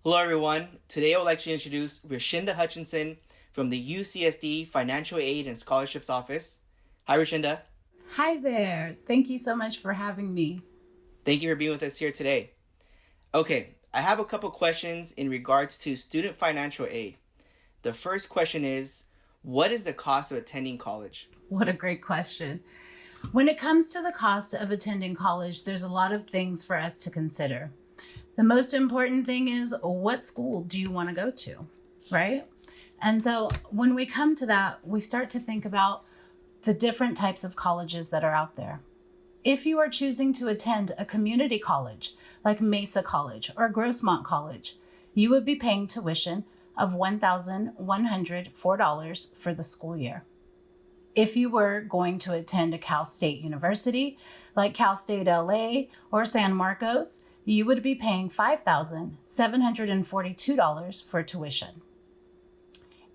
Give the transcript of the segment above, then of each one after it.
Hello, everyone. Today, I would like to introduce Rashinda Hutchinson from the UCSD Financial Aid and Scholarships Office. Hi, Rashinda. Hi there. Thank you so much for having me. Thank you for being with us here today. Okay, I have a couple questions in regards to student financial aid. The first question is, what is the cost of attending college? What a great question. When it comes to the cost of attending college, there's a lot of things for us to consider. The most important thing is, what school do you want to go to, right? And so when we come to that, we start to think about the different types of colleges that are out there. If you are choosing to attend a community college like Mesa College or Grossmont College, you would be paying tuition of $1,104 for the school year. If you were going to attend a Cal State University like Cal State LA or San Marcos, you would be paying $5,742 for tuition.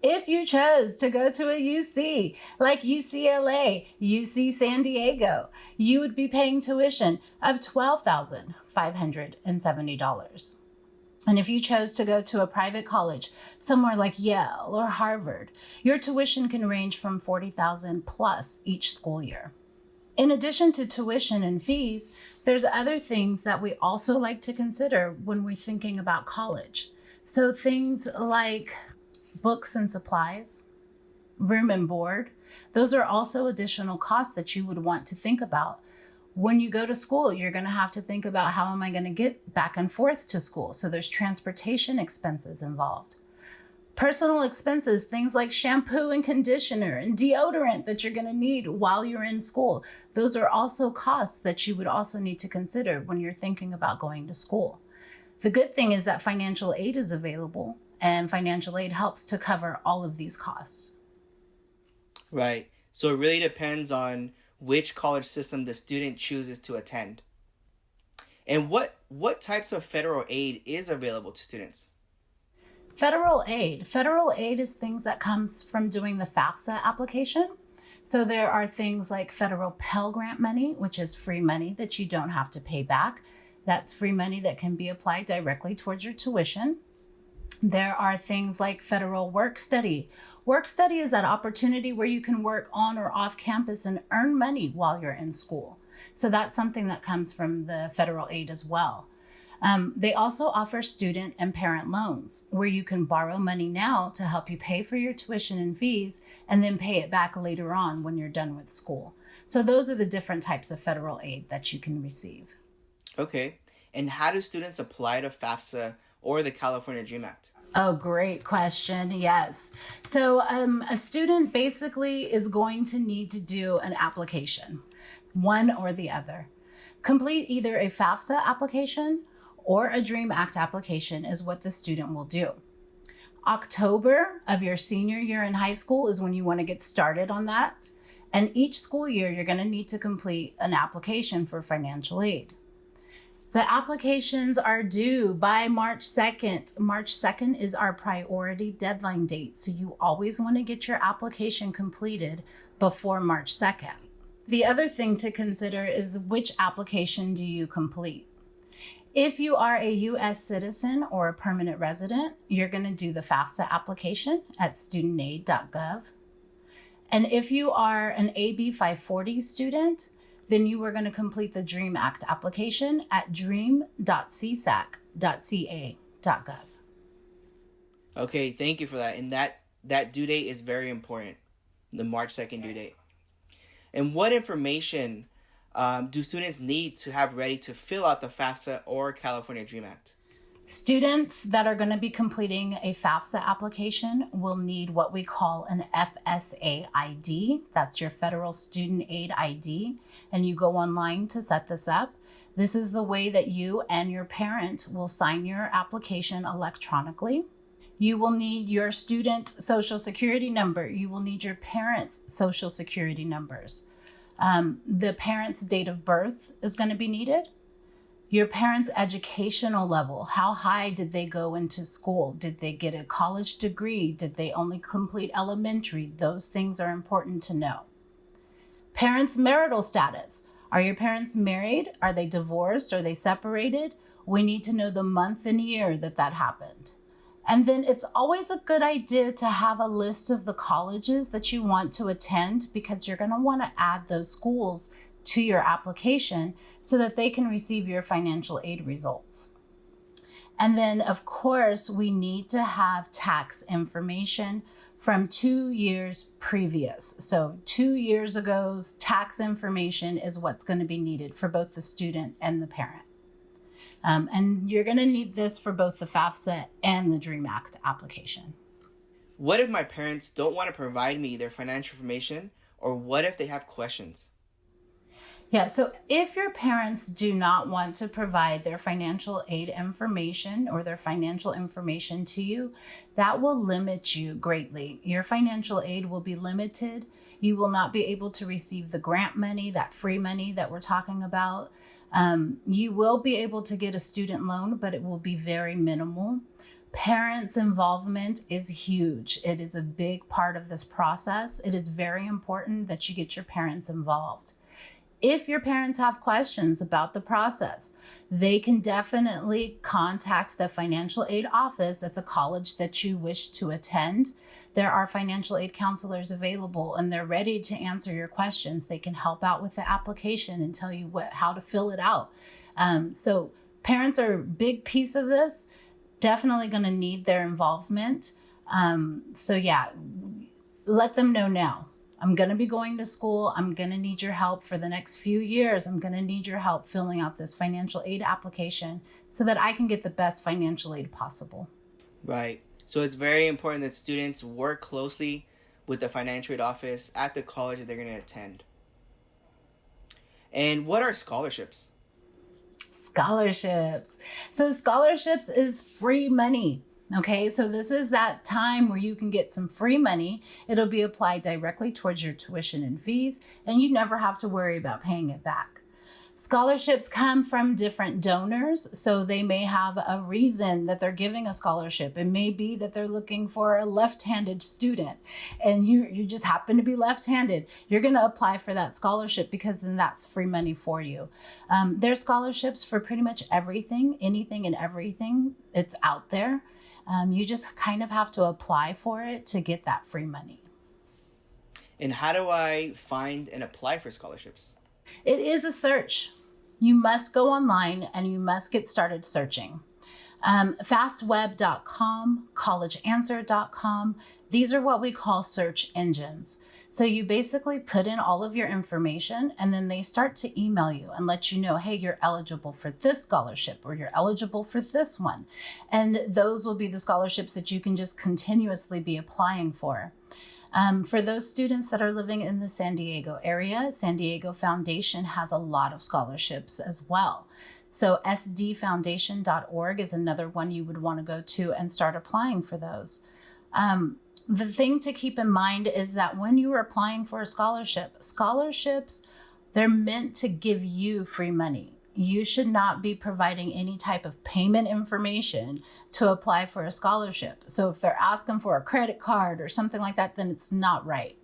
If you chose to go to a UC like UCLA, UC San Diego, you would be paying tuition of $12,570. And if you chose to go to a private college, somewhere like Yale or Harvard, your tuition can range from $40,000 plus each school year. In addition to tuition and fees, there's other things that we also like to consider when we're thinking about college. So things like books and supplies, room and board, those are also additional costs that you would want to think about. When you go to school, you're going to have to think about, how am I going to get back and forth to school? So there's transportation expenses involved. Personal expenses, things like shampoo and conditioner and deodorant that you're going to need while you're in school. Those are also costs that you would also need to consider when you're thinking about going to school. The good thing is that financial aid is available, and financial aid helps to cover all of these costs. Right. So it really depends on which college system the student chooses to attend. And what types of federal aid is available to students? Federal aid is things that comes from doing the FAFSA application. So there are things like federal Pell Grant money, which is free money that you don't have to pay back. That's free money that can be applied directly towards your tuition. There are things like federal work study. Work study is that opportunity where you can work on or off campus and earn money while you're in school. So that's something that comes from the federal aid as well. They also offer student and parent loans where you can borrow money now to help you pay for your tuition and fees and then pay it back later on when you're done with school. So those are the different types of federal aid that you can receive. Okay. And how do students apply to FAFSA or the California Dream Act? Oh, great question. Yes. So a student basically is going to need to do an application, one or the other. Complete either a FAFSA application or a DREAM Act application is what the student will do. October of your senior year in high school is when you want to get started on that. And each school year, you're going to need to complete an application for financial aid. The applications are due by March 2nd. March 2nd is our priority deadline date. So you always want to get your application completed before March 2nd. The other thing to consider is, which application do you complete? If you are a U.S. citizen or a permanent resident, you're going to do the FAFSA application at studentaid.gov. And if you are an AB 540 student, then you are going to complete the DREAM Act application at dream.csac.ca.gov. Okay, thank you for that. And that due date is very important, the March 2nd due date. And what information do students need to have ready to fill out the FAFSA or California Dream Act? Students that are going to be completing a FAFSA application will need what we call an FSA ID. That's your Federal Student Aid ID. And you go online to set this up. This is the way that you and your parent will sign your application electronically. You will need your student social security number. You will need your parents' social security numbers. The parent's date of birth is going to be needed. Your parents' educational level. How high did they go into school? Did they get a college degree? Did they only complete elementary? Those things are important to know. Parents' marital status. Are your parents married? Are they divorced? Are they separated? We need to know the month and year that that happened. And then it's always a good idea to have a list of the colleges that you want to attend, because you're going to want to add those schools to your application so that they can receive your financial aid results. And then, of course, we need to have tax information from 2 years previous. So 2 years ago's tax information is what's going to be needed for both the student and the parent. And you're going to need this for both the FAFSA and the DREAM Act application. What if my parents don't want to provide me their financial information, or what if they have questions? Yeah, so if your parents do not want to provide their financial aid information or their financial information to you, that will limit you greatly. Your financial aid will be limited. You will not be able to receive the grant money, that free money that we're talking about. You will be able to get a student loan, but it will be very minimal. Parents' involvement is huge. It is a big part of this process. It is very important that you get your parents involved. If your parents have questions about the process, they can definitely contact the financial aid office at the college that you wish to attend. There are financial aid counselors available, and they're ready to answer your questions. They can help out with the application and tell you how to fill it out. So parents are a big piece of this, definitely going to need their involvement. So yeah, let them know now. I'm going to be going to school. I'm going to need your help for the next few years. I'm going to need your help filling out this financial aid application so that I can get the best financial aid possible. Right. So it's very important that students work closely with the financial aid office at the college that they're going to attend. And what are scholarships? Scholarships. So scholarships is free money. Okay, so this is that time where you can get some free money. It'll be applied directly towards your tuition and fees, and you never have to worry about paying it back. Scholarships come from different donors, so they may have a reason that they're giving a scholarship. It may be that they're looking for a left-handed student, and you just happen to be left-handed. You're going to apply for that scholarship because then that's free money for you. There's scholarships for pretty much everything, anything and everything. It's out there. You just kind of have to apply for it to get that free money. And how do I find and apply for scholarships? It is a search. You must go online and you must get started searching. Fastweb.com, collegeanswer.com. These are what we call search engines. So you basically put in all of your information and then they start to email you and let you know, hey, you're eligible for this scholarship or you're eligible for this one. And those will be the scholarships that you can just continuously be applying for. For those students that are living in the San Diego area, San Diego Foundation has a lot of scholarships as well. So sdfoundation.org is another one you would want to go to and start applying for those. The thing to keep in mind is that when you are applying for a scholarship, scholarships, they're meant to give you free money. You should not be providing any type of payment information to apply for a scholarship. So if they're asking for a credit card or something like that, then it's not right.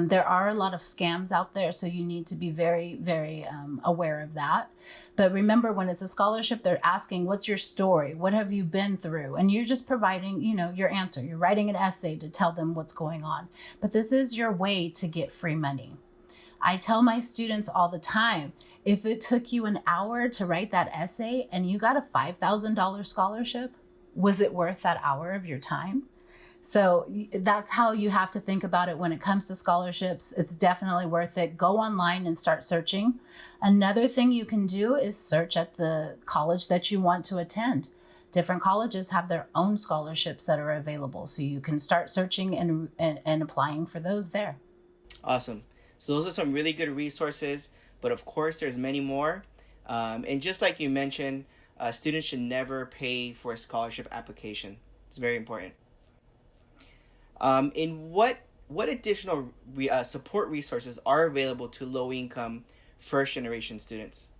There are a lot of scams out there, so you need to be very, very aware of that. But remember, when it's a scholarship, they're asking, what's your story? What have you been through? And you're just providing, your answer. You're writing an essay to tell them what's going on. But this is your way to get free money. I tell my students all the time, if it took you an hour to write that essay and you got a $5,000 scholarship, was it worth that hour of your time? So that's how you have to think about it when it comes to scholarships. It's definitely worth it. Go online and start searching. Another thing you can do is search at the college that you want to attend. Different colleges have their own scholarships that are available. So you can start searching and applying for those there. Awesome. So those are some really good resources, but of course there's many more. And just like you mentioned, students should never pay for a scholarship application. It's very important. And what additional support resources are available to low-income first-generation students?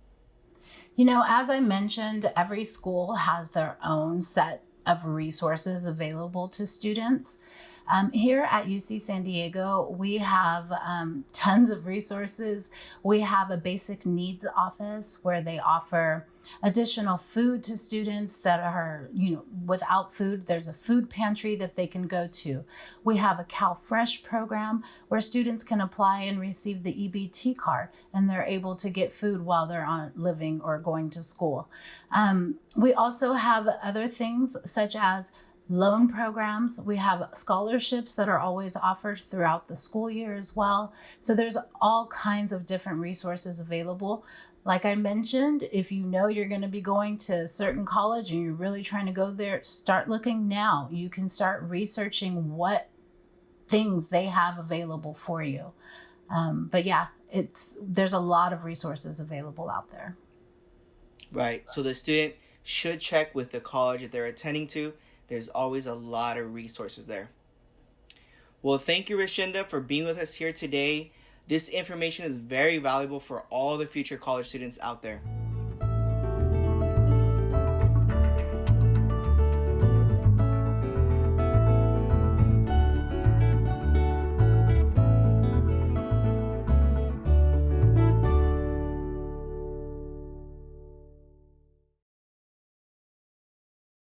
As I mentioned, every school has their own set of resources available to students. Here at UC San Diego, we have tons of resources. We have a basic needs office where they offer additional food to students that are, without food. There's a food pantry that they can go to. We have a CalFresh program where students can apply and receive the EBT card, and they're able to get food while they're on living or going to school. We also have other things such as loan programs. We have scholarships that are always offered throughout the school year as well. So there's all kinds of different resources available. Like I mentioned, if you know you're going to be going to a certain college and you're really trying to go there, start looking now. You can start researching what things they have available for you. But yeah, there's a lot of resources available out there. Right. So the student should check with the college that they're attending to. There's always a lot of resources there. Well, thank you, Rashinda, for being with us here today. This information is very valuable for all the future college students out there.